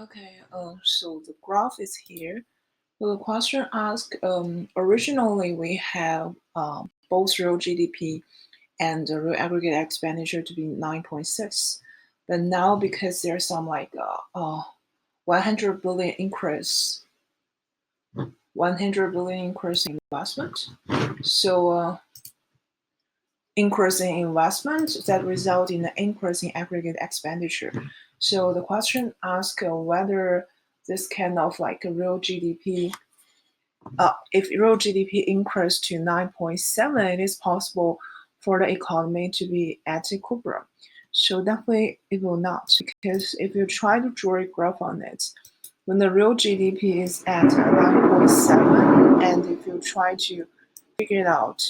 Okay, so the graph is here. So the question asks, originally we have both real GDP and the real aggregate expenditure to be 9.6. But now because there's some 100 billion increase, 100 billion increase in investment. So increase in investment that result in an increase in aggregate expenditure. So the question asks whether this kind of like a real GDP, if real GDP increased to 9.7, it is possible for the economy to be at equilibrium. So definitely it will not, because if you try to draw a graph on it, when the real GDP is at 9.7, and if you try to figure it out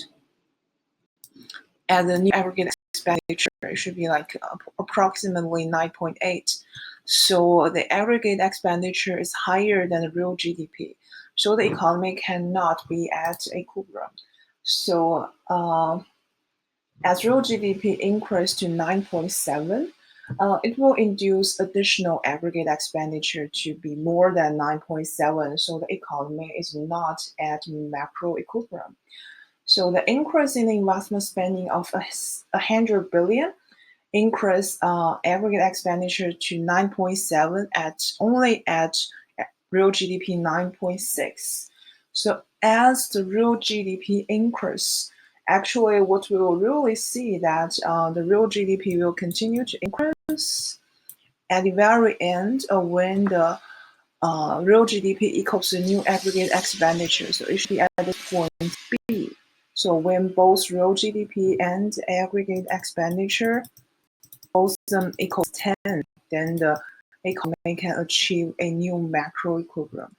at the new aggregate expenditure, it should be like approximately 9.8. So the aggregate expenditure is higher than the real GDP. So the economy cannot be at equilibrium. So as real GDP increased to 9.7, it will induce additional aggregate expenditure to be more than 9.7. So the economy is not at macro equilibrium. So the increase in the investment spending of 100 billion increase aggregate expenditure to 9.7 only at real GDP 9.6. So as the real GDP increase, actually what we will really see that the real GDP will continue to increase at the very end when the real GDP equals the new aggregate expenditure. So it should be at the point B. So when both real GDP and aggregate expenditure, both of them equals 10, then the economy can achieve a new macro equilibrium.